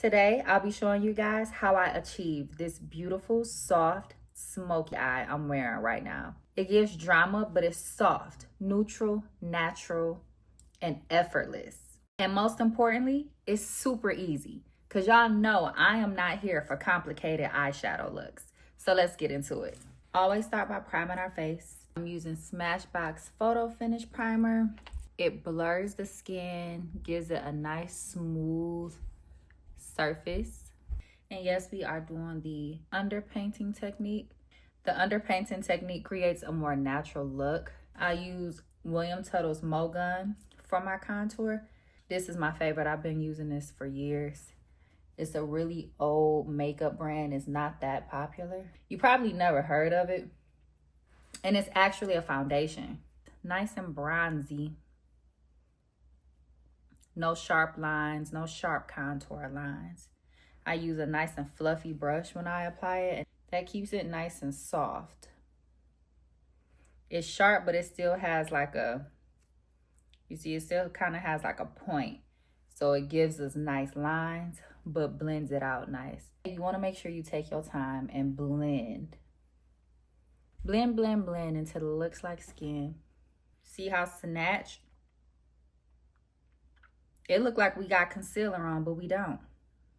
Today, I'll be showing you guys how I achieved this beautiful, soft, smoky eye I'm wearing right now. It gives drama, but it's soft, neutral, natural, and effortless. And most importantly, it's super easy. Because y'all know I am not here for complicated eyeshadow looks. So let's get into it. Always start by priming our face. I'm using Smashbox Photo Finish Primer. It blurs the skin, gives it a nice smooth surface. And yes, we are doing the underpainting technique. The underpainting technique creates a more natural look. I use William Tuttle's Mo Gun for my contour. This is my favorite. I've been using this for years. It's a really old makeup brand. It's not that popular. You probably never heard of it. And it's actually a foundation. Nice and bronzy. No sharp lines, no sharp contour lines. I use a nice and fluffy brush when I apply it. And that keeps it nice and soft. It's sharp, but it still has like a, you see, it still kind of has like a point. So it gives us nice lines, but blends it out nice. You want to make sure you take your time and blend. Blend, blend, blend until it looks like skin. See how snatched? It looked like we got concealer on, but we don't.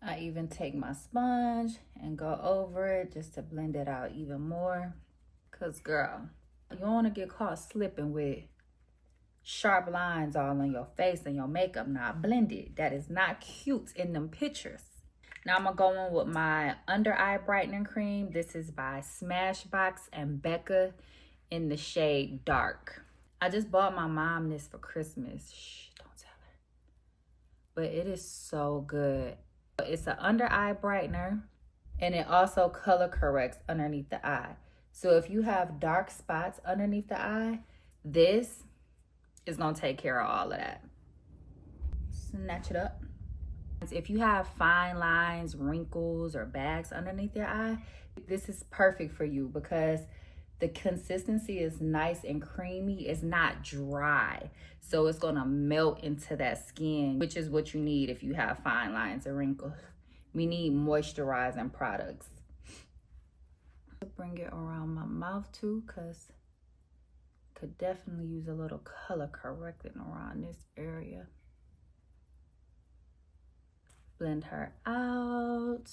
I even take my sponge and go over it just to blend it out even more. Cause girl, you don't want to get caught slipping with sharp lines all on your face and your makeup not blended. That is not cute in them pictures. Now I'm gonna go in with my under eye brightening cream. This is by Smashbox and Becca in the shade Dark. I just bought my mom this for Christmas. Shh, don't tell her. But it is so good. It's an under eye brightener and it also color corrects underneath the eye. So if you have dark spots underneath the eye, this is gonna take care of all of that. Snatch it up. If you have fine lines, wrinkles, or bags underneath your eye, this is perfect for you because the consistency is nice and creamy. It's not dry. So it's gonna melt into that skin, which is what you need if you have fine lines or wrinkles. We need moisturizing products. Bring it around my mouth too, cause could definitely use a little color correcting around this area. Blend her out.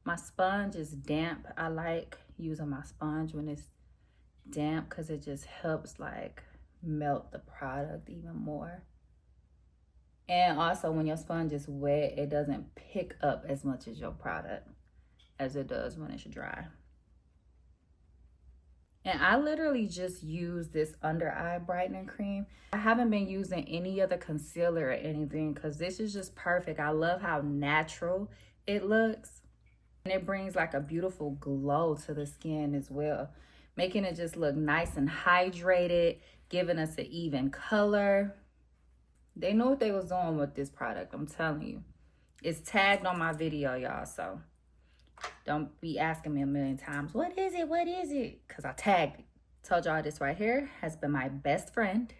My sponge is damp. I like using my sponge when it's damp because it just helps like melt the product even more. And also when your sponge is wet, it doesn't pick up as much as your product as it does when it's dry. And I literally just use this under eye brightening cream. I haven't been using any other concealer or anything because this is just perfect. I love how natural it looks. And it brings like a beautiful glow to the skin as well, making it just look nice and hydrated, giving us an even color. They know what they was doing with this product, I'm telling you. It's tagged on my video, y'all, so don't be asking me a million times, what is it, what is it? Because I tagged it. Told y'all this right here has been my best friend.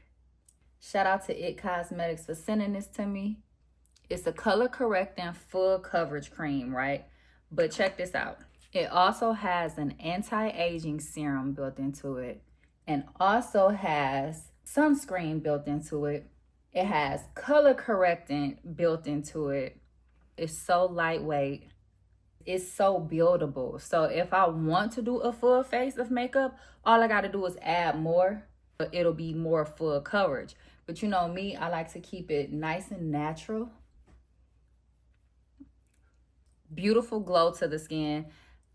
Shout out to It Cosmetics for sending this to me. It's a color correcting full coverage cream, right? But check this out. It also has an anti-aging serum built into it and also has sunscreen built into it. It has color correcting built into it. It's so lightweight. It's so buildable. So if I want to do a full face of makeup, all I got to do is add more. It'll be more full coverage. But you know me, I like to keep it nice and natural. Beautiful glow to the skin.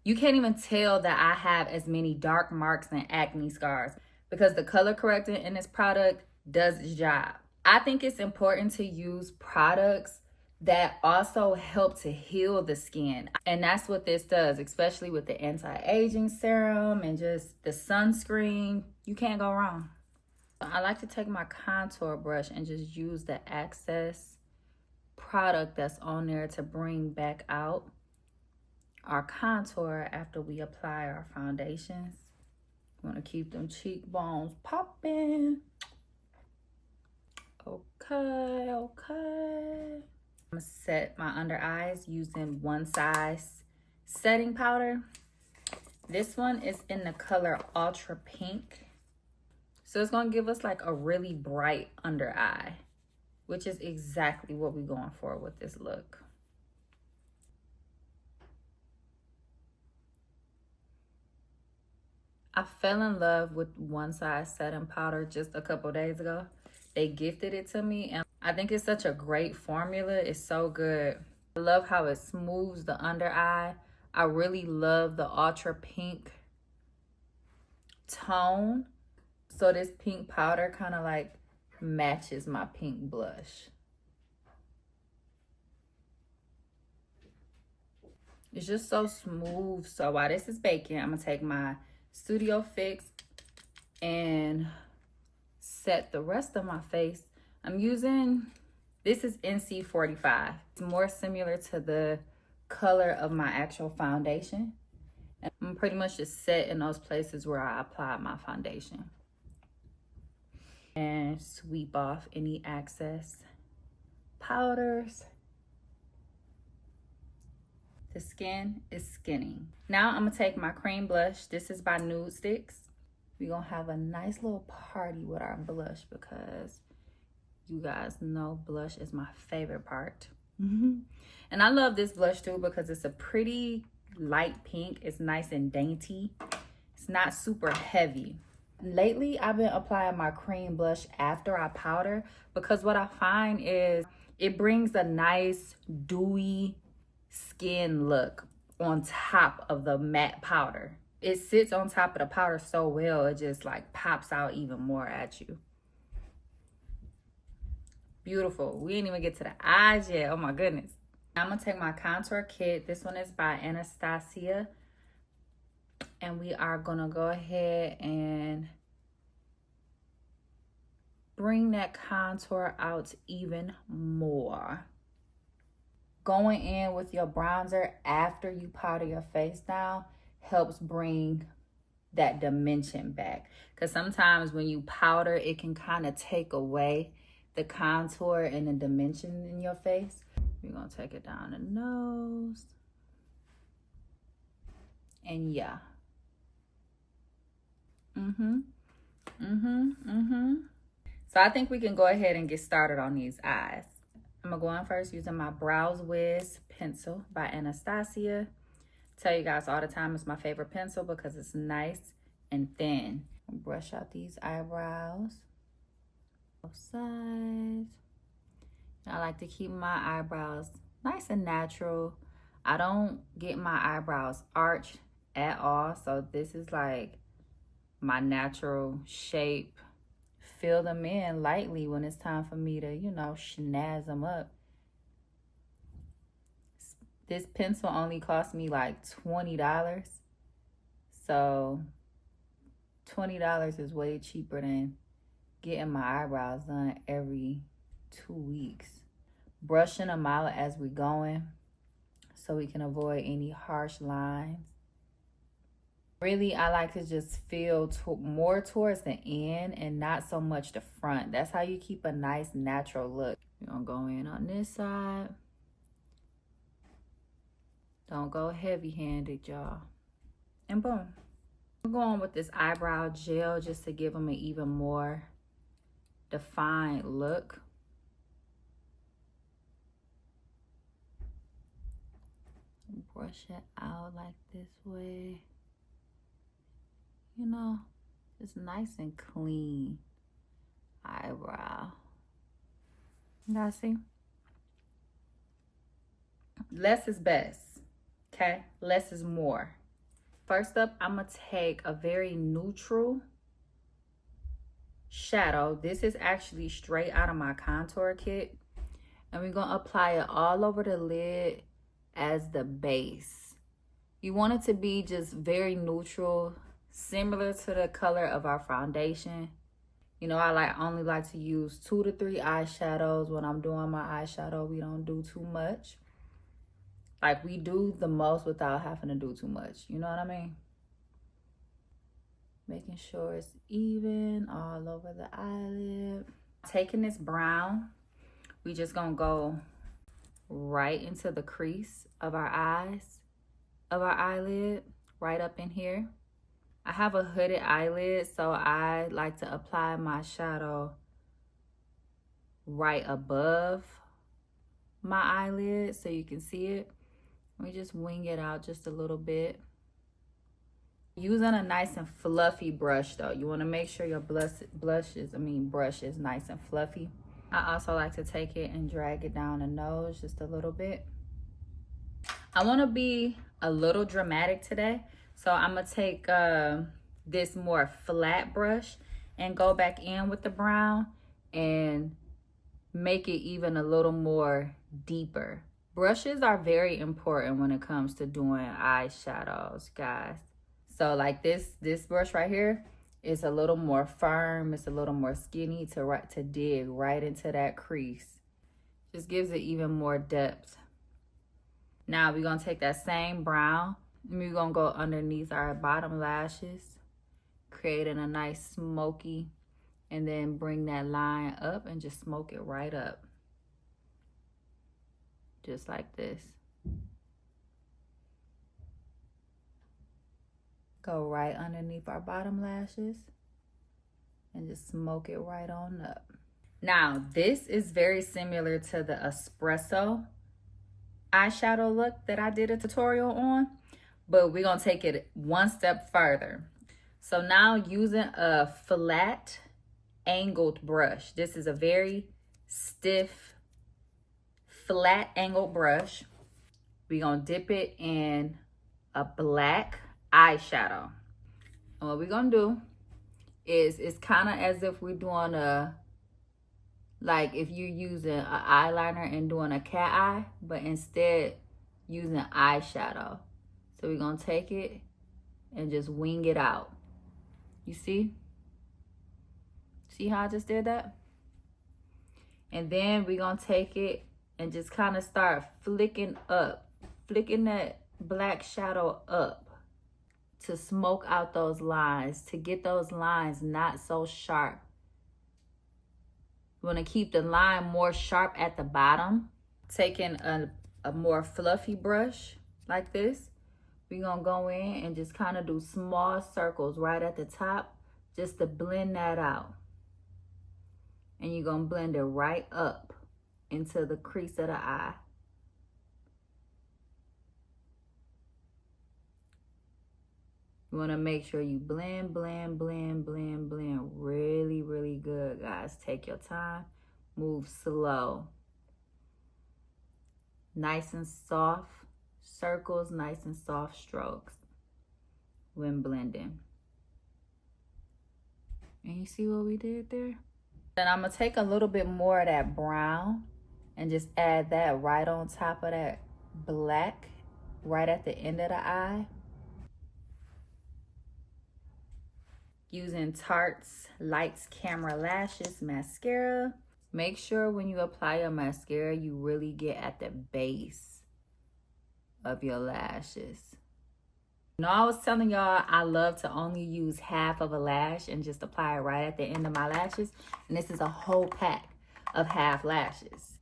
You can't even tell that I have as many dark marks and acne scars because the color corrector in this product does its job. I think it's important to use products that also help to heal the skin. And that's what this does, especially with the anti-aging serum and just the sunscreen. You can't go wrong. I like to take my contour brush and just use the excess product that's on there to bring back out our contour after we apply our foundations. You want to keep them cheekbones popping. Okay. I'm gonna set my under eyes using One Size setting powder. This one is in the color Ultra Pink. So it's gonna give us like a really bright under eye, which is exactly what we're going for with this look. I fell in love with One Size setting powder just a couple days ago. They gifted it to me and I think it's such a great formula. It's so good. I love how it smooths the under eye. I really love the Ultra Pink tone. So this pink powder kind of like matches my pink blush. It's just so smooth. So while this is baking, I'm gonna take my Studio Fix and set the rest of my face. I'm using, this is NC45. It's more similar to the color of my actual foundation. And I'm pretty much just set in those places where I applied my foundation. And sweep off any excess powders. The skin is skinning. Now I'm gonna take my cream blush. This is by Nude Sticks. We're gonna have a nice little party with our blush because you guys know blush is my favorite part. And I love this blush too because it's a pretty light pink. It's nice and dainty. It's not super heavy. Lately, I've been applying my cream blush after I powder because what I find is it brings a nice dewy skin look on top of the matte powder. It sits on top of the powder so well, it just like pops out even more at you. Beautiful. We didn't even get to the eyes yet. Oh my goodness. I'm gonna take my contour kit. This one is by Anastasia. And we are gonna go ahead and bring that contour out even more. Going in with your bronzer after you powder your face down helps bring that dimension back. Because sometimes when you powder, it can kind of take away the contour and the dimension in your face. We're gonna take it down the nose. And yeah. So I think we can go ahead and get started on these eyes. I'm gonna go on first using my Brows Wiz pencil by Anastasia. Tell you guys all the time it's my favorite pencil because it's nice and thin. Brush out these eyebrows, both sides. I like to keep my eyebrows nice and natural. I don't get my eyebrows arched at all, so this is like my natural shape. Fill them in lightly when it's time for me to, you know, snazz them up. This pencil only cost me like $20. So $20 is way cheaper than getting my eyebrows done every 2 weeks. Brushing them out as we're going so we can avoid any harsh lines. Really, I like to just feel more towards the end and not so much the front. That's how you keep a nice natural look. We're gonna go in on this side. Don't go heavy-handed, y'all. And boom. I'm going with this eyebrow gel just to give them an even more defined look. Brush it out like this way. You know, it's nice and clean eyebrow. You guys see? Less is best, okay? Less is more. First up, I'm gonna take a very neutral shadow. This is actually straight out of my contour kit. And we're gonna apply it all over the lid as the base. You want it to be just very neutral, similar to the color of our foundation. You know, I only like to use 2 to 3 eyeshadows when I'm doing my eyeshadow. We don't do too much. Like, we do the most without having to do too much. You know what I mean? Making sure it's even all over the eyelid. Taking this brown, we just gonna go right into the crease of our eyes, of our eyelid, right up in here. I have a hooded eyelid, so I like to apply my shadow right above my eyelid so you can see it. We just wing it out just a little bit. Using a nice and fluffy brush though. You want to make sure your brush is nice and fluffy. I also like to take it and drag it down the nose just a little bit. I want to be a little dramatic today, so I'm gonna take this more flat brush and go back in with the brown and make it even a little more deeper. Brushes are very important when it comes to doing eyeshadows, guys. So like this brush right here is a little more firm, it's a little more skinny to dig right into that crease. Just gives it even more depth. Now we're gonna take that same brown and we're gonna go underneath our bottom lashes, creating a nice smoky, and then bring that line up and just smoke it right up. Just like this. Go right underneath our bottom lashes and just smoke it right on up. Now, this is very similar to the espresso eyeshadow look that I did a tutorial on, but we're gonna take it one step further. So now using a flat angled brush. This is a very stiff, flat angled brush. We're gonna dip it in a black eyeshadow. And what we're gonna do is it's kind of as if we're doing like if you're using an eyeliner and doing a cat eye, but instead using eyeshadow. So we're gonna take it and just wing it out. You see? See how I just did that? And then we're gonna take it and just kind of start flicking that black shadow up to smoke out those lines, to get those lines not so sharp. You want to keep the line more sharp at the bottom. Taking a more fluffy brush like this, we're gonna go in and just kind of do small circles right at the top just to blend that out. And you're gonna blend it right up into the crease of the eye. You want to make sure you blend really, really good, guys. Take your time, move slow. Nice and soft circles, nice and soft strokes when blending. And you see what we did there? Then I'm gonna take a little bit more of that brown and just add that right on top of that black, right at the end of the eye. Using Tarte's Lights Camera Lashes mascara. Make sure when you apply your mascara, you really get at the base of your lashes. You know, I was telling y'all I love to only use half of a lash and just apply it right at the end of my lashes. And this is a whole pack of half lashes.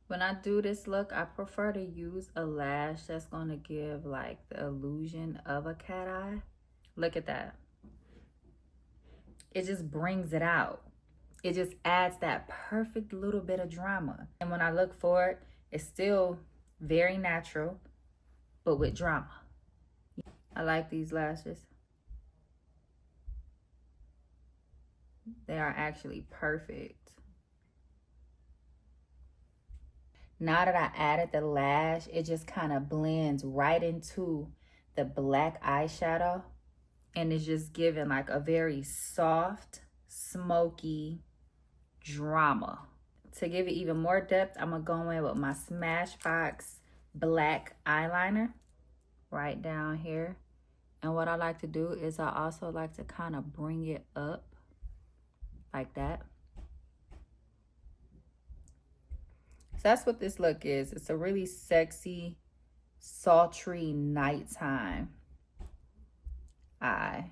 When I do this look, I prefer to use a lash that's going to give like the illusion of a cat eye. Look at that. It just brings it out. It just adds that perfect little bit of drama. And when I look for it, it's still very natural, but with drama. I like these lashes. They are actually perfect. Now that I added the lash, it just kind of blends right into the black eyeshadow. And it's just giving like a very soft, smoky drama. To give it even more depth, I'm gonna go in with my Smashbox black eyeliner right down here. And what I like to do is I also like to kind of bring it up like that. So that's what this look is. It's a really sexy, sultry nighttime eye.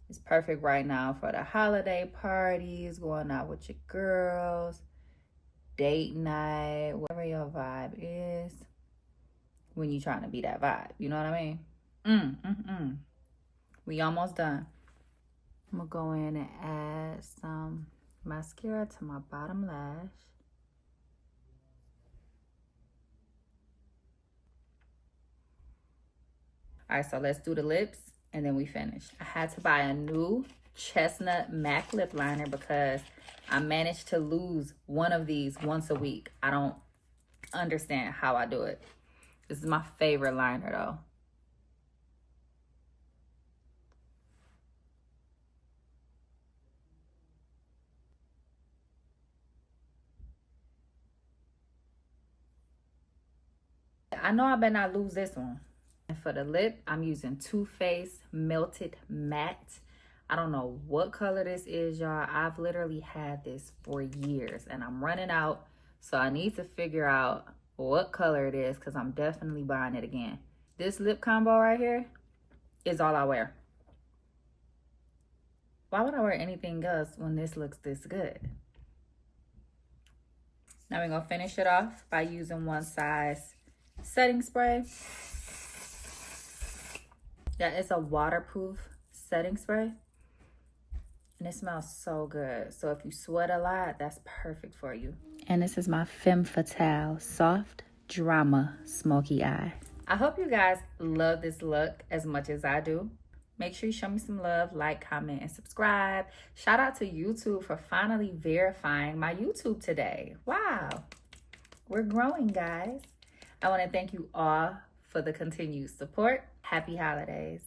It's perfect right now for the holiday parties, going out with your girls. date night, whatever your vibe is, when you're trying to be that vibe. You know what I mean? We almost done. I'm gonna go in and add some mascara to my bottom lash. All right, so let's do the lips and then we finish. I had to buy a new chestnut MAC lip liner because I managed to lose one of these once a week. I don't understand how I do it. This is my favorite liner though. I know I better not lose this one. And for the lip, I'm using Too Faced Melted Matte. I don't know what color this is, y'all. I've literally had this for years and I'm running out. So I need to figure out what color it is because I'm definitely buying it again. This lip combo right here is all I wear. Why would I wear anything else when this looks this good? Now we're gonna finish it off by using One Size setting spray. That is a waterproof setting spray. And it smells so good. So if you sweat a lot, that's perfect for you. And this is my Femme Fatale Soft Drama Smoky Eye. I hope you guys love this look as much as I do. Make sure you show me some love, like, comment, and subscribe. Shout out to YouTube for finally verifying my YouTube today. Wow. We're growing, guys. I want to thank you all for the continued support. Happy holidays.